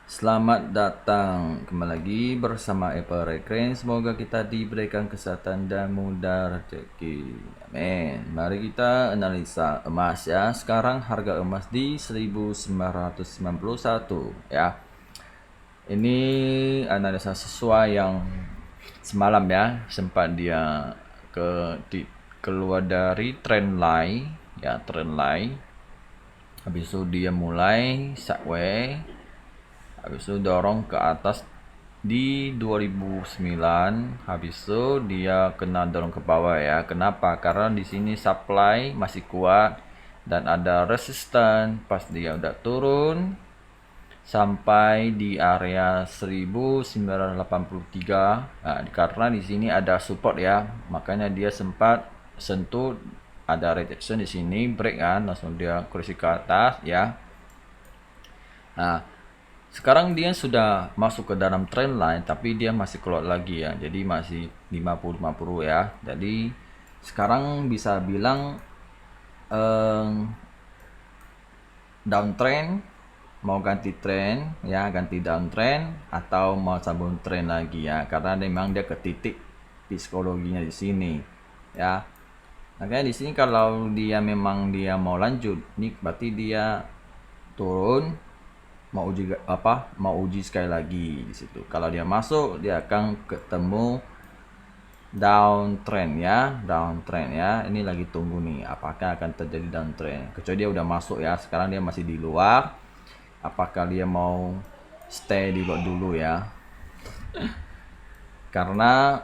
Selamat datang kembali lagi bersama Apple Recreation. Semoga kita diberikan kesehatan dan mudah rezeki. Amin. Mari kita analisa emas ya. Sekarang harga emas di 1991 ya. Ini analisa sesuai yang semalam ya. Sempat dia keluar dari trend line ya, trend line. Habis itu dia mulai sideways. Habis itu dorong ke atas di 2009. Habis itu dia kena dorong ke bawah ya. Kenapa? Karena di sini supply masih kuat dan ada resisten. Pas dia udah turun sampai di area 1983. Nah, karena di sini ada support ya, makanya dia sempat sentuh, ada rejection di sini, break kan, langsung dia koreksi ke atas ya. Nah, sekarang dia sudah masuk ke dalam trend line tapi dia masih keluar lagi ya. Jadi masih 50-50 ya. Jadi sekarang bisa bilang downtrend, mau ganti trend ya, ganti downtrend atau mau sambung trend lagi ya. Karena memang dia ke titik psikologinya di sini ya. Makanya di sini kalau dia memang dia mau lanjut, nih berarti dia turun, mau uji sekali lagi di situ. Kalau dia masuk, dia akan ketemu downtrend ya, downtrend ya. Ini lagi tunggu nih apakah akan terjadi downtrend. Kecuali dia udah masuk ya, sekarang dia masih di luar. Apakah dia mau stay di luar dulu ya, karena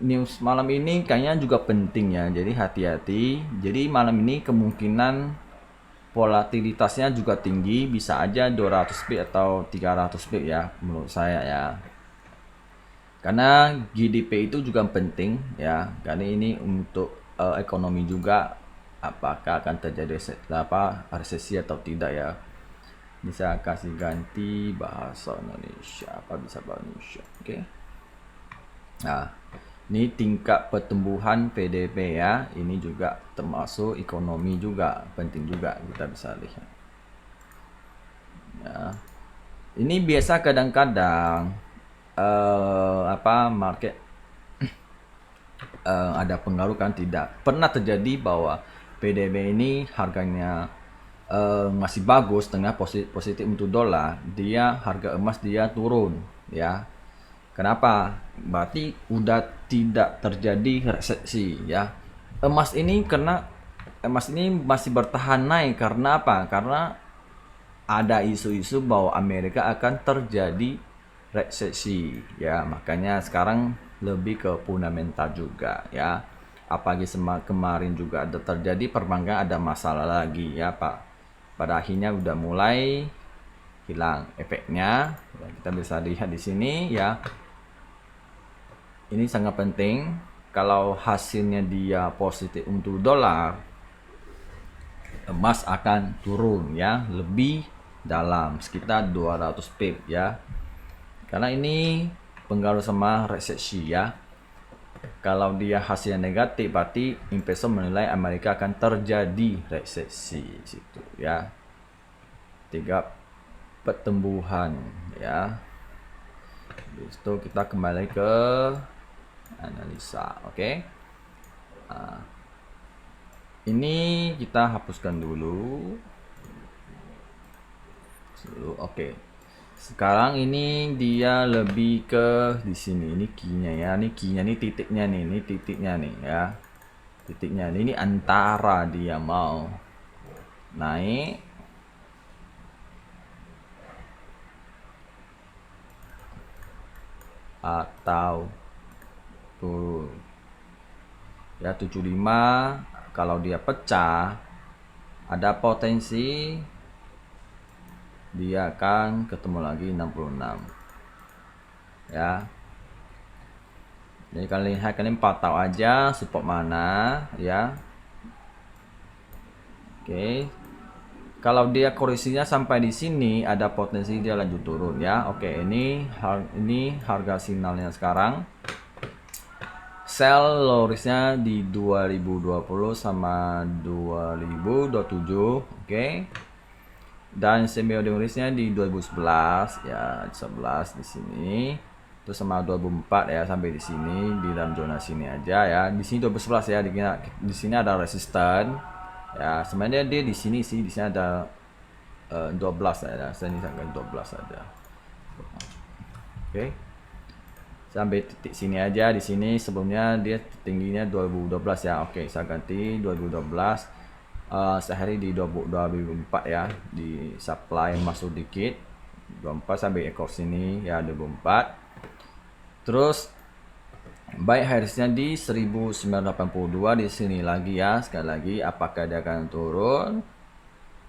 news malam ini kayaknya juga penting ya, jadi hati-hati. Jadi malam ini kemungkinan volatilitasnya juga tinggi, bisa aja 200 pip atau 300 pip ya menurut saya ya. Karena GDP itu juga penting ya, karena ini untuk ekonomi juga, apakah akan terjadi resesi atau tidak ya. Bisa kasih ganti bahasa Indonesia, apa bisa bahasa Indonesia, oke. Nah, ini tingkat pertumbuhan PDB ya, ini juga termasuk ekonomi juga, penting juga kita bisa lihat. Ya. Ini biasa kadang-kadang market ada pengaruh kan, tidak pernah terjadi bahwa PDB ini harganya masih bagus tengah positif untuk dolar, dia harga emas dia turun ya. Kenapa? Berarti udah tidak terjadi resesi ya. Emas ini masih bertahan naik karena apa? Karena ada isu-isu bahwa Amerika akan terjadi resesi ya, makanya sekarang lebih ke fundamental juga ya. Apalagi kemarin juga ada terjadi perbankan ada masalah lagi ya Pak, pada akhirnya udah mulai hilang efeknya ya, kita bisa lihat di sini ya. Ini sangat penting, kalau hasilnya dia positif untuk dolar, emas akan turun ya, lebih dalam sekitar 200 pip ya. Karena ini pengaruh sama resesi ya. Kalau dia hasilnya negatif berarti investor menilai Amerika akan terjadi resesi situ ya. Tiga pertumbuhan ya. Itu kita kembali ke analisa, oke. Ini kita hapuskan dulu. Oke. Sekarang ini dia lebih ke di sini. Ini key-nya ya. Ini key-nya, ini titiknya nih. Ini titiknya nih ya. Titiknya ini antara dia mau naik atau turun. Ya 75, kalau dia pecah ada potensi dia akan ketemu lagi 66 ya. Jadi kalian lihat, kalian tahu aja support mana ya. Oke. Kalau dia koreksinya sampai di sini ada potensi dia lanjut turun ya. Oke, ini harga sinyalnya sekarang. Sell low-risknya di 2020 sama 2027, oke. Dan semiotimisnya di 2011 ya, 11 di sini. Terus sama 2004 ya, sampai di sini di dalam zona sini aja ya. Di sini 2011 ya, di sini ada resisten. Ya, sebenarnya dia di sini sih, di sini ada 12 ya. Saya ini sampai 12 saja. Oke. Sampai titik sini aja. Di sini sebelumnya dia tingginya 2012 ya. Oke, saya ganti 2012. Sehari di 2004 ya, di supply masuk dikit 24 sampai ekor sini ya, 2004. Terus baik harusnya di 1982 di sini lagi ya. Sekali lagi, apakah dia akan turun?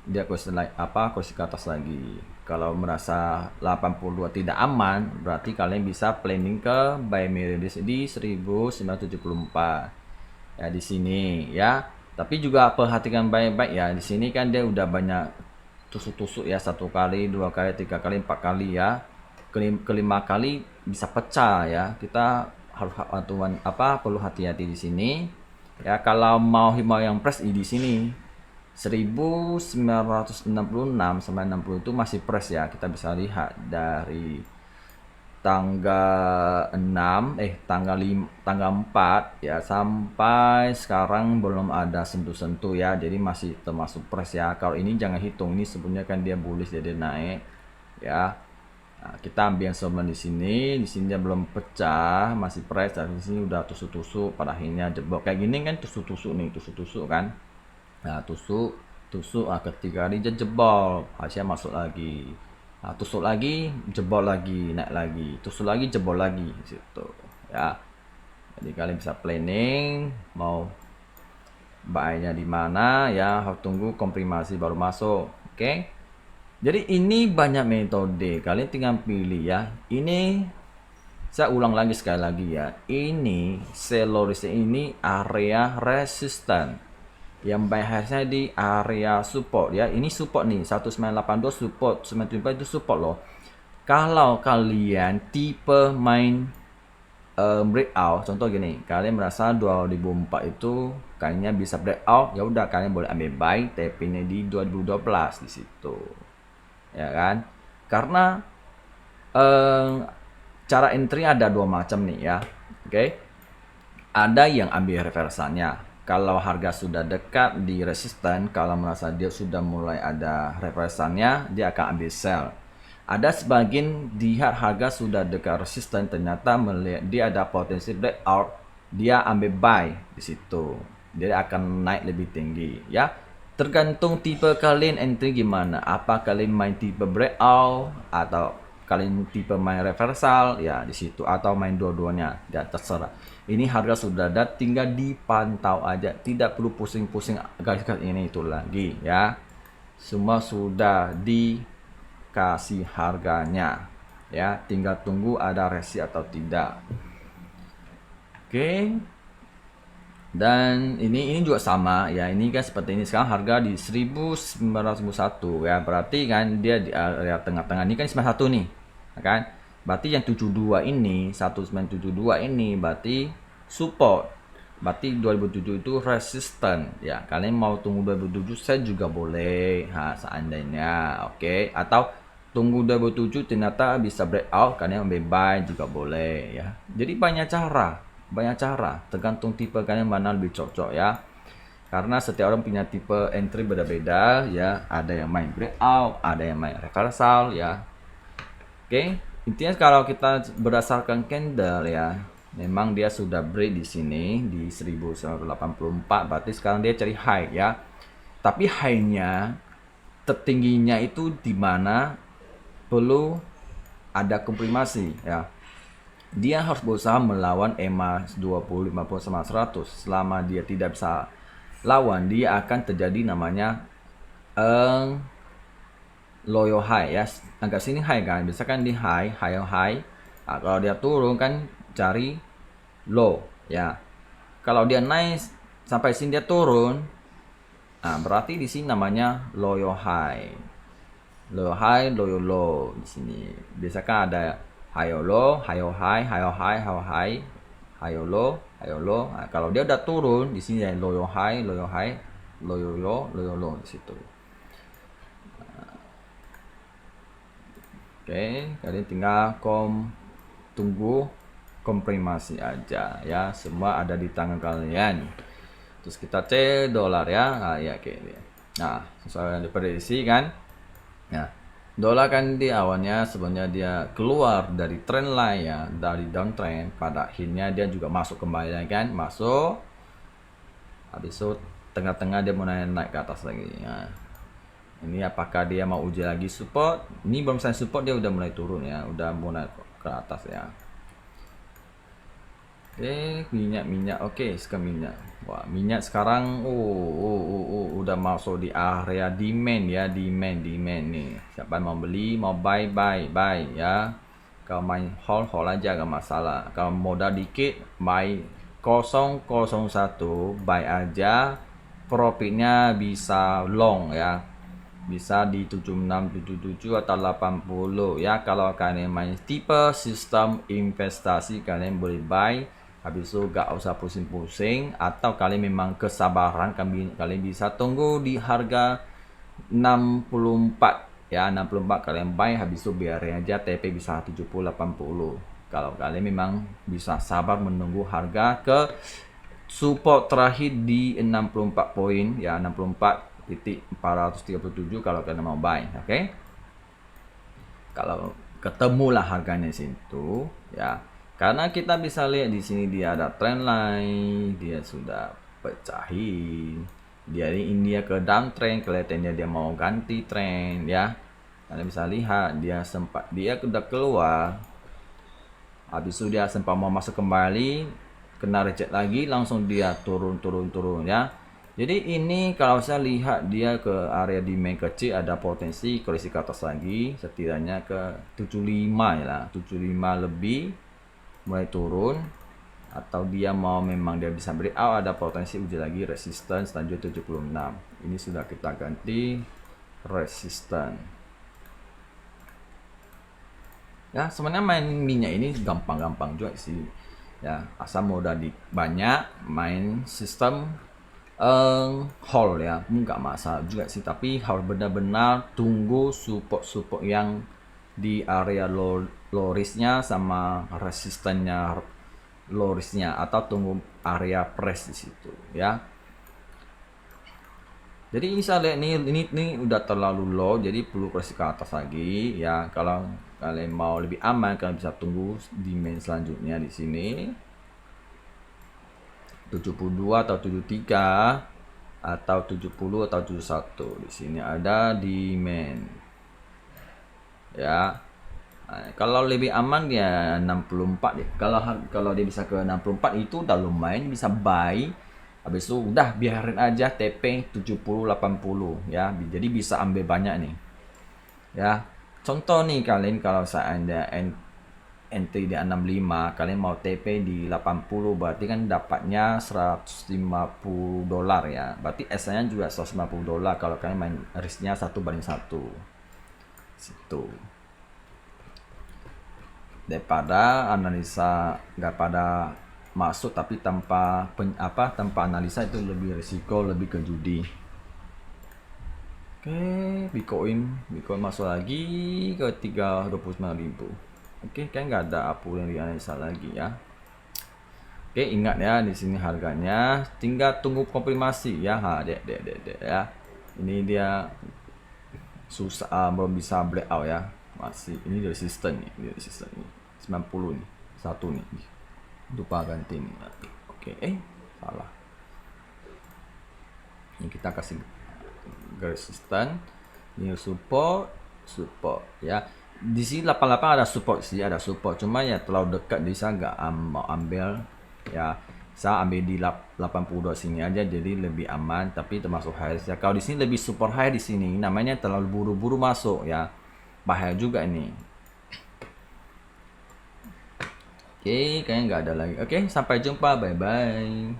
Dia kursi ke atas lagi. Kalau merasa 82 tidak aman, berarti kalian bisa planning ke buy Meridius di 1974 ya, di sini ya. Tapi juga perhatikan baik-baik ya, di sini kan dia udah banyak tusuk-tusuk ya, 1 kali, 2 kali, 3 kali, 4 kali ya. Kelima kali bisa pecah ya. Kita harus perlu hati-hati di sini ya. Kalau mau yang press di sini 1966 sampai 60 itu masih press ya. Kita bisa lihat dari tanggal 4 ya sampai sekarang belum ada sentuh-sentuh ya, jadi masih termasuk press ya. Kalau ini jangan hitung, ini sebenarnya kan dia bullish jadi naik ya. Nah, kita ambil yang sebelum di sini dia belum pecah, masih press. Di sini udah tusuk-tusuk, pada akhirnya jebol kayak gini kan, tusuk-tusuk kan. Nah, tusuk ketiga kali dia jebol, hasilnya masuk lagi. Nah, tusuk lagi, jebol lagi, naik lagi, tusuk lagi, jebol lagi, situ ya. Jadi kalian bisa planning mau buy-nya di mana ya, harus tunggu konfirmasi baru masuk. Oke. Jadi ini banyak metode, kalian tinggal pilih ya. Ini saya ulang lagi sekali lagi ya. Ini seloris ini area resisten. Yang buy harusnya di area support ya. Ini support nih, 1982 support, 1974 itu support loh. Kalau kalian tipe main breakout, contoh gini, kalian merasa 2004 itu kayaknya bisa breakout, ya udah kalian boleh ambil buy, TP-nya di 2012 di situ. Ya kan? Karena cara entry ada 2 macam nih ya. Oke. Ada yang ambil reversannya. Kalau harga sudah dekat di resisten, kalau merasa dia sudah mulai ada reversannya, dia akan ambil sell. Ada sebagian lihat harga sudah dekat resisten, ternyata melihat dia ada potensi breakout, dia ambil buy di situ. Dia akan naik lebih tinggi ya. Tergantung tipe kalian entry gimana. Apa kalian main tipe breakout atau kalian tipe main reversal ya di situ, atau main dua-duanya ya, terserah. Ini harga sudah ada, tinggal dipantau aja, tidak perlu pusing-pusing guys ini itu lagi ya. Semua sudah dikasih harganya ya, tinggal tunggu ada resi atau tidak. Oke. Dan ini juga sama ya, ini kan seperti ini sekarang harga di 1901 ya, berarti kan dia di area tengah-tengah ini kan 91 nih kan, berarti yang 72 ini 1972 ini berarti support, berarti 2007 itu resisten ya. Kalian mau tunggu 2007 saya juga boleh seandainya, oke. Atau tunggu 2007 ternyata bisa breakout, kalian ambil buy juga boleh ya. Jadi banyak cara, tergantung tipe kalian mana lebih cocok ya. Karena setiap orang punya tipe entry beda-beda ya. Ada yang main breakout, ada yang main reversal ya. Oke, intinya kalau kita berdasarkan candle ya, memang dia sudah break di sini di 1984, berarti sekarang dia cari high ya. Tapi high-nya tertingginya itu di mana perlu ada konfirmasi ya. Dia harus berusaha melawan EMA 20, 50 sama 100. Selama dia tidak bisa lawan, dia akan terjadi namanya low high ya. Agak sini high kan, biasakan di high. Nah, kalau dia turun kan cari low ya. Kalau dia naik sampai sini dia turun, nah berarti di sini namanya low high, low di sini. Biasakan ada high low, high high, high low. Nah, kalau dia udah turun di sini ya low high, low di situ. Oke, kalian tinggal tunggu konfirmasi aja ya, semua ada di tangan kalian. Terus kita cek dolar ya, ya kayak ini. Nah, sesuai yang diprediksi kan. Nah, dolar kan di awalnya sebenarnya dia keluar dari trend line ya, dari downtrend, pada akhirnya dia juga masuk kembali ya kan, masuk. Habis itu tengah-tengah dia mau naik ke atas lagi ya. Ini apakah dia mau uji lagi support? Ini belum saya support, dia udah mulai turun ya, udah mau naik ke atas ya. Minyak. Oke, sekarang minyak. Wah, minyak sekarang udah masuk di area demand ya, demand nih. Siapa yang mau beli, mau buy ya. Kalau main hold aja gak masalah. Kalau modal dikit, buy 001, buy aja. Profitnya bisa long ya. Bisa di 76, 77 atau 80 ya. Kalau kalian main tipe sistem investasi, kalian boleh buy. Habis itu gak usah pusing-pusing, atau kalian memang kesabaran, kalian bisa tunggu di harga 64 ya, 64 kalian buy, habis itu biarin aja TP bisa 70-80. Kalau kalian memang bisa sabar menunggu harga ke support terakhir di 64 poin ya, 64.437 kalau kalian mau buy. Oke, kalau ketemulah harganya situ ya, karena kita bisa lihat di sini dia ada trend line, dia sudah pecahin, dia ini ke downtrend, kelihatannya dia mau ganti trend ya. Kalian bisa lihat dia udah keluar, habis itu dia sempat mau masuk kembali, kena reject lagi, langsung dia turun ya. Jadi ini kalau saya lihat dia ke area demand kecil, ada potensi koreksi ke atas lagi, setidaknya ke 75 ya, 75 lebih mulai turun, atau dia mau memang dia bisa breakout, ada potensi uji lagi resistance lanjut 76. Ini sudah kita ganti resistance ya. Sebenarnya main minyak ini gampang-gampang juga sih ya, asal modal banyak, main sistem hold ya, nggak masalah juga sih, tapi harus benar-benar tunggu support yang di area low risknya sama resistannya low risknya, atau tunggu area press di situ ya. Jadi ini saya lihat ini udah terlalu low, jadi perlu koreksi ke atas lagi ya. Kalau kalian mau lebih aman, kalian bisa tunggu demand selanjutnya di sini 72 atau 73 atau 70 atau 71. Di sini ada demand ya. Nah, kalau lebih aman dia 64 deh. Kalau dia bisa ke 64 itu udah lumayan, bisa buy. Habis itu udah biarin aja TP 70-80 ya. Jadi bisa ambil banyak nih. Ya. Contoh nih, kalian kalau seandainya entry di 65, kalian mau TP di 80, berarti kan dapatnya 150 dolar ya. Berarti S-nya juga 150 dolar kalau kalian main risknya 1/1. Situ. Daripada analisa nggak pada masuk tapi tanpa analisa, itu lebih risiko, lebih ke judi. Oke, Bitcoin masuk lagi ke 329.000. Oke, kan nggak ada apa yang dianalisa lagi ya. Oke, ingat ya, di sini harganya tinggal tunggu konfirmasi ya. Dek ya. Ini dia susah, belum bisa breakout ya. Masih ini resisten nih, 90 nih. Satu nih. Lupa ganti nih. Oke, salah. Ini kita kasih resisten, ini support ya. Di sini 88 ada support sih, cuma ya terlalu dekat, bisa nggak mau ambil ya. Saya ambil di 82 sini aja, jadi lebih aman, tapi termasuk high ya. Kalau di sini lebih support high, di sini namanya terlalu buru-buru masuk ya, bahaya juga ini. Oke, kayaknya nggak ada lagi. Oke, sampai jumpa, bye bye.